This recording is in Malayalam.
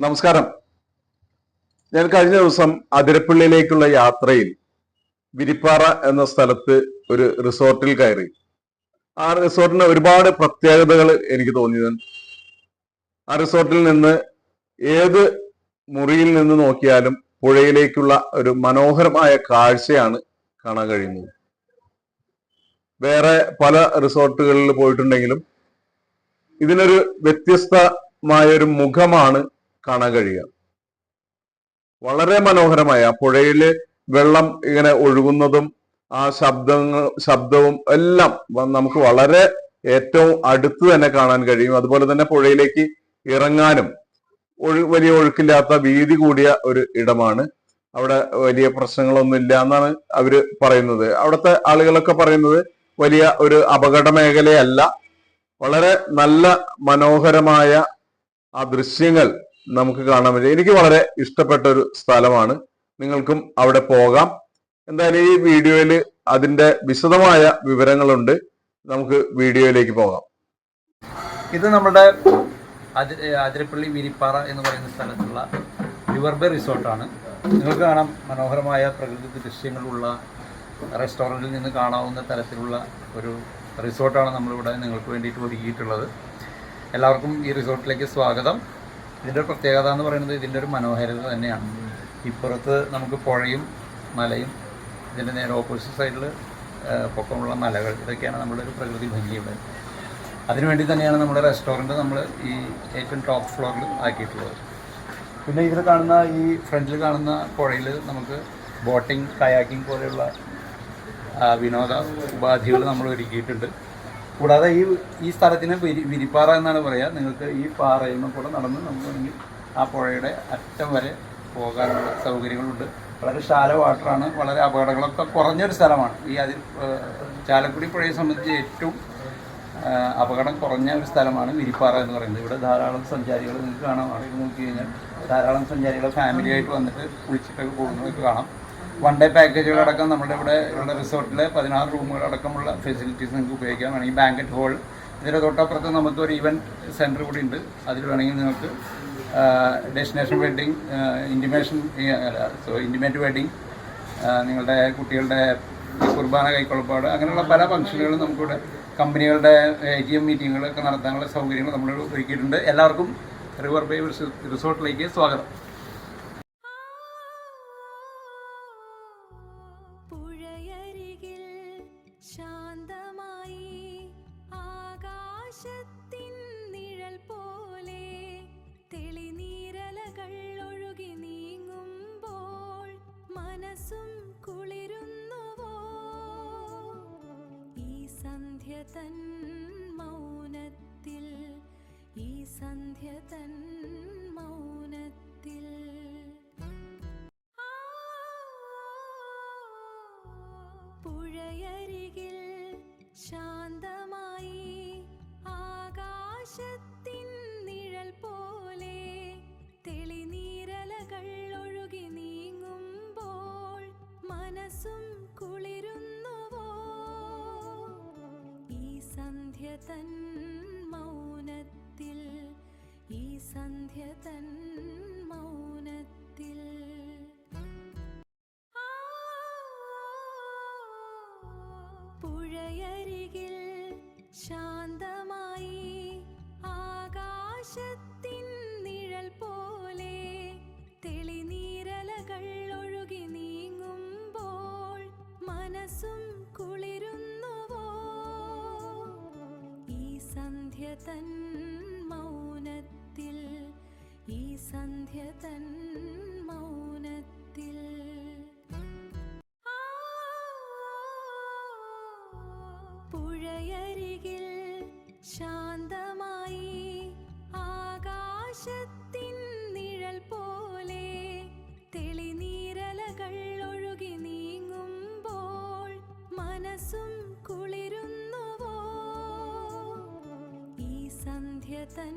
നമസ്കാരം. ഞാൻ കഴിഞ്ഞ ദിവസം അതിരപ്പള്ളിയിലേക്കുള്ള യാത്രയിൽ വിരിപ്പാറ എന്ന സ്ഥലത്ത് ഒരു റിസോർട്ടിൽ കയറി. ആ റിസോർട്ടിന് ഒരുപാട് പ്രത്യേകതകൾ എനിക്ക് തോന്നിയത്. ആ റിസോർട്ടിൽ നിന്ന് ഏത് മുറിയിൽ നിന്ന് നോക്കിയാലും പുഴയിലേക്കുള്ള ഒരു മനോഹരമായ കാഴ്ചയാണ് കാണാൻ കഴിയുന്നത്. വേറെ പല റിസോർട്ടുകളിൽ പോയിട്ടുണ്ടെങ്കിലും ഇതിനൊരു വ്യത്യസ്തമായ ഒരു മുഖമാണ് കാണാൻ കഴിയുക. വളരെ മനോഹരമായ ആ പുഴയില് വെള്ളം ഇങ്ങനെ ഒഴുകുന്നതും ആ ശബ്ദവും എല്ലാം നമുക്ക് വളരെ ഏറ്റവും അടുത്ത് തന്നെ കാണാൻ കഴിയും. അതുപോലെ തന്നെ പുഴയിലേക്ക് ഇറങ്ങാനും വലിയ ഒഴുക്കില്ലാത്ത വീതി കൂടിയ ഒരു ഇടമാണ്. അവിടെ വലിയ പ്രശ്നങ്ങളൊന്നും ഇല്ല എന്നാണ് അവര് പറയുന്നത്. അവിടുത്തെ ആളുകളൊക്കെ പറയുന്നത് വലിയ ഒരു അപകട മേഖലയല്ല, വളരെ നല്ല മനോഹരമായ ആ ദൃശ്യങ്ങൾ നമുക്ക് കാണാൻ പറ്റും. എനിക്ക് വളരെ ഇഷ്ടപ്പെട്ട ഒരു സ്ഥലമാണ്. നിങ്ങൾക്കും അവിടെ പോകാം. എന്തായാലും ഈ വീഡിയോയിൽ അതിന്റെ വിശദമായ വിവരങ്ങളുണ്ട്. നമുക്ക് വീഡിയോയിലേക്ക് പോകാം. ഇത് നമ്മുടെ അതിരപ്പള്ളി വിരിപ്പാറ എന്ന് പറയുന്ന സ്ഥലത്തുള്ള റിവർ ബേ റിസോർട്ടാണ്. നിങ്ങൾക്ക് കാണാം, മനോഹരമായ പ്രകൃതി ദൃശ്യങ്ങളുള്ള റെസ്റ്റോറൻറ്റിൽ നിന്ന് കാണാവുന്ന തരത്തിലുള്ള ഒരു റിസോർട്ടാണ് നമ്മളിവിടെ നിങ്ങൾക്ക് വേണ്ടിയിട്ട് ഒരുക്കിയിട്ടുള്ളത്. എല്ലാവർക്കും ഈ റിസോർട്ടിലേക്ക് സ്വാഗതം. ഇതിൻ്റെ പ്രത്യേകത എന്ന് പറയുന്നത് ഇതിൻ്റെ ഒരു മനോഹാരിത തന്നെയാണ്. ഇപ്പുറത്ത് നമുക്ക് പുഴയും മലയും, ഇതിൻ്റെ നേരെ ഓപ്പോസിറ്റ് സൈഡിൽ പൊക്കമുള്ള മലകൾ, ഇതൊക്കെയാണ് നമ്മുടെ ഒരു പ്രകൃതി ഭംഗിയുള്ളത്. അതിനുവേണ്ടി തന്നെയാണ് നമ്മുടെ റെസ്റ്റോറൻറ്റ് നമ്മൾ ഈ ഏറ്റവും ടോപ്പ് ഫ്ലോറിൽ ആക്കിയിട്ടുള്ളത്. പിന്നെ ഇതിൽ കാണുന്ന ഈ ഫ്രണ്ടിൽ കാണുന്ന പുഴയിൽ നമുക്ക് ബോട്ടിങ്, കയാക്കിംഗ് പോലെയുള്ള വിനോദ ഉപാധികൾ നമ്മൾ ഒരുക്കിയിട്ടുണ്ട്. കൂടാതെ ഈ സ്ഥലത്തിന് വിരിപ്പാറ എന്നാണ് പറയുക. നിങ്ങൾക്ക് ഈ പാറയിൽ നിന്ന് കൂടെ നടന്ന് നമുക്ക് വേണമെങ്കിൽ ആ പുഴയുടെ അറ്റം വരെ പോകാനുള്ള സൗകര്യങ്ങളുണ്ട്. വളരെ ഷാല വാട്ടറാണ്, വളരെ അപകടങ്ങളൊക്കെ കുറഞ്ഞൊരു സ്ഥലമാണ്. ചാലക്കുടി പുഴയെ സംബന്ധിച്ച് ഏറ്റവും അപകടം കുറഞ്ഞ ഒരു സ്ഥലമാണ് വിരിപ്പാറ എന്ന് പറയുന്നത്. ഇവിടെ ധാരാളം സഞ്ചാരികൾ നിങ്ങൾക്ക് കാണാം. അവിടെ നോക്കി കഴിഞ്ഞാൽ ധാരാളം സഞ്ചാരികൾ ഫാമിലിയായിട്ട് വന്നിട്ട് കുളിച്ചിട്ടൊക്കെ പോകുന്നതൊക്കെ കാണാം. വൺ ഡേ പാക്കേജുകളടക്കം നമ്മുടെ ഇവിടെ ഉള്ള റിസോർട്ടിലെ 16 റൂമുകളടക്കമുള്ള ഫെസിലിറ്റീസ് നിങ്ങൾക്ക് ഉപയോഗിക്കാം. വേണമെങ്കിൽ ബാങ്കറ്റ് ഹോൾ, ഇതിൻ്റെ തൊട്ടപ്പുറത്ത് നമുക്കൊരു ഇവൻറ്റ് സെൻറ്റർ കൂടി ഉണ്ട്. അതിൽ വേണമെങ്കിൽ നിങ്ങൾക്ക് ഡെസ്റ്റിനേഷൻ വെഡ്ഡിങ്, ഇൻറ്റിമേറ്റ് വെഡ്ഡിങ്, നിങ്ങളുടെ കുട്ടികളുടെ കുർബാന കൈക്കൊള്ളപ്പാട്, അങ്ങനെയുള്ള പല ഫംഗ്ഷനുകളും നമുക്കിവിടെ കമ്പനികളുടെ AGM മീറ്റിങ്ങുകളൊക്കെ നടത്താനുള്ള സൗകര്യങ്ങൾ നമ്മൾ ഒരുക്കിയിട്ടുണ്ട്. എല്ലാവർക്കും റിവർ ബേ റിസോർട്ടിലേക്ക് സ്വാഗതം. ശാന്തമായി ആകാശത്തിൻ നിഴൽ പോലെ തെളിനീരലകൾ ഒഴുകി നീങ്ങുമ്പോൾ മനസ്സും കുളിരുന്നുവോ? ഈ സന്ധ്യ തൻ മൗനത്തിൽ, ഈ സന്ധ്യ തൻ മൗനത്തിൽ പുഴയരികിൽ ശാന്തമായി ആകാശത്തിൻ നിഴൽ പോലെ തെളിനീരലകൾ ഒഴുകി നീങ്ങുമ്പോൾ മനസ്സും കുളിരുന്നുവോ? ഈ സന്ധ്യ തൻ മൗനത്തിൽ, ഈ സന്ധ്യ തൻ മൗനത്തിൽ പുഴയരികിൽ ശാന്തമായി ആകാശത്തിൻ നിഴൽ പോലെ തെളിനീരലകൾ ഒഴുകി നീങ്ങുമ്പോൾ മനസ്സും കുളിരുന്നുവോ? ഈ സന്ധ്യ തൻ മൗനത്തിൽ, ഈ സന്ധ്യ തൻ മൗനത്തിൽ പുഴയരികിൽ ശാന്തമായി ആകാശത്തിൻ നിഴൽ പോലെ തെളിനീരലകൾ ഒഴുകി നീങ്ങുമ്പോൾ മനസ്സും കുളിരുന്നുവോ? ഈ സന്ധ്യ തൻ